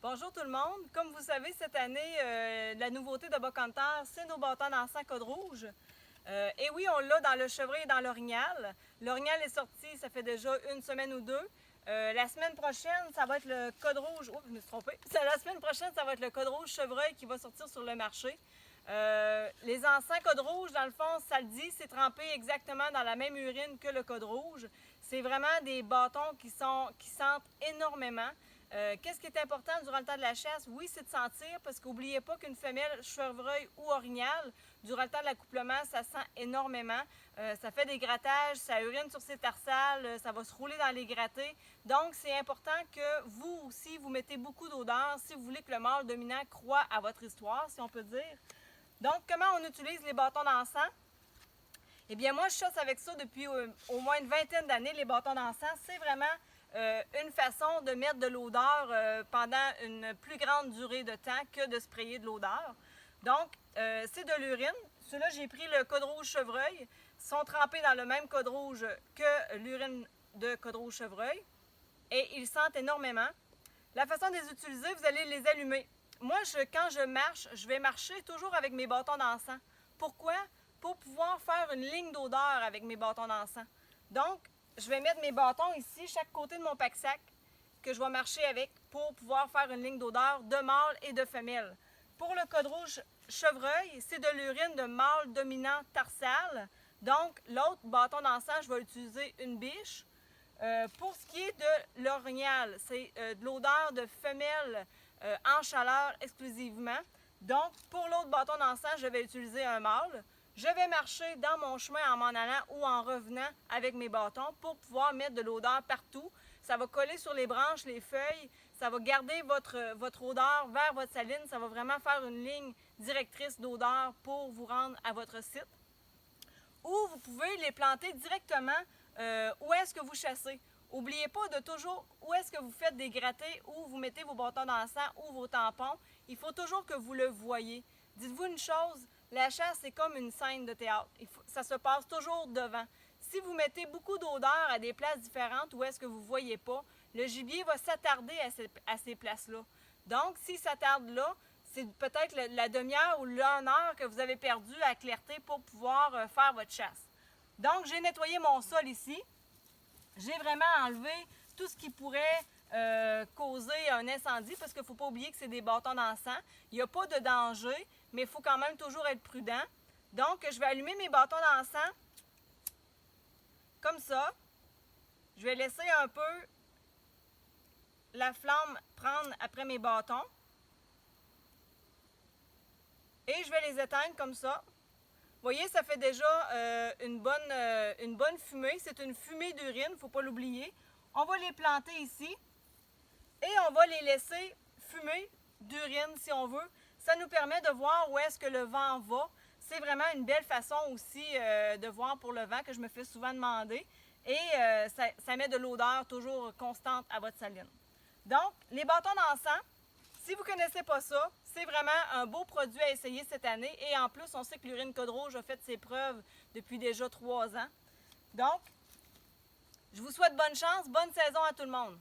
Bonjour tout le monde. Comme vous savez, cette année, la nouveauté de Bas-Canter, c'est nos bâtons d'encens code rouge. Et oui, on l'a dans le chevreuil et dans l'orignal. L'orignal est sorti, ça fait déjà une semaine ou deux. La semaine prochaine, ça va être le code rouge. Oups, je me suis trompée. La semaine prochaine, ça va être le code rouge chevreuil qui va sortir sur le marché. Les encens code rouge, dans le fond, ça le dit, c'est trempé exactement dans la même urine que le code rouge. C'est vraiment des bâtons qui sentent énormément. Qu'est-ce qui est important durant le temps de la chasse? Oui, c'est de sentir, parce qu'oubliez pas qu'une femelle chevreuil ou orignal, durant le temps de l'accouplement, ça sent énormément. Ça fait des grattages, ça urine sur ses tarsales, ça va se rouler dans les grattés. Donc, c'est important que vous aussi, vous mettez beaucoup d'odeur si vous voulez que le mâle dominant croie à votre histoire, si on peut dire. Donc, comment on utilise les bâtons d'encens? Eh bien, moi, je chasse avec ça depuis au moins une vingtaine d'années, les bâtons d'encens. C'est vraiment une façon de mettre de l'odeur pendant une plus grande durée de temps que de sprayer de l'odeur. Donc, c'est de l'urine. Ceux-là, j'ai pris le code rouge chevreuil. Ils sont trempés dans le même code rouge que l'urine de code rouge chevreuil. Et ils sentent énormément. La façon de les utiliser, vous allez les allumer. Moi, quand je marche, je vais marcher toujours avec mes bâtons d'encens. Pourquoi? Pour pouvoir faire une ligne d'odeur avec mes bâtons d'encens. Donc, je vais mettre mes bâtons ici, chaque côté de mon pack-sac, que je vais marcher avec pour pouvoir faire une ligne d'odeur de mâle et de femelle. Pour le code rouge chevreuil, c'est de l'urine de mâle dominant tarsal. Donc, l'autre bâton d'encens, je vais utiliser une biche. Pour ce qui est de l'orignal, c'est de l'odeur de femelle en chaleur exclusivement. Donc, pour l'autre bâton d'encens, je vais utiliser un mâle. Je vais marcher dans mon chemin en m'en allant ou en revenant avec mes bâtons pour pouvoir mettre de l'odeur partout. Ça va coller sur les branches, les feuilles, ça va garder votre odeur vers votre saline. Ça va vraiment faire une ligne directrice d'odeur pour vous rendre à votre site. Ou vous pouvez les planter directement où est-ce que vous chassez. N'oubliez pas de toujours, où est-ce que vous faites des grattés, où vous mettez vos bâtons d'encens ou vos tampons. Il faut toujours que vous le voyez. Dites-vous une chose, la chasse, c'est comme une scène de théâtre. Ça se passe toujours devant. Si vous mettez beaucoup d'odeur à des places différentes où est-ce que vous ne voyez pas, le gibier va s'attarder à ces places-là. Donc, s'il s'attarde là, c'est peut-être la demi-heure ou l'heure que vous avez perdu à clarté pour pouvoir faire votre chasse. Donc, j'ai nettoyé mon sol ici. J'ai vraiment enlevé tout ce qui pourrait causer un incendie parce qu'il ne faut pas oublier que c'est des bâtons d'encens. Il n'y a pas de danger, mais il faut quand même toujours être prudent. Donc, je vais allumer mes bâtons d'encens comme ça. Je vais laisser un peu la flamme prendre après mes bâtons. Et je vais les éteindre comme ça. Vous voyez, ça fait déjà une bonne fumée. C'est une fumée d'urine, il ne faut pas l'oublier. On va les planter ici et on va les laisser fumer d'urine si on veut. Ça nous permet de voir où est-ce que le vent va. C'est vraiment une belle façon aussi de voir pour le vent que je me fais souvent demander. Et ça met de l'odeur toujours constante à votre saline. Donc, les bâtons d'encens, si vous ne connaissez pas ça, c'est vraiment un beau produit à essayer cette année. Et en plus, on sait que l'urine code rouge a fait ses preuves depuis déjà 3 ans. Donc, je vous souhaite bonne chance, bonne saison à tout le monde.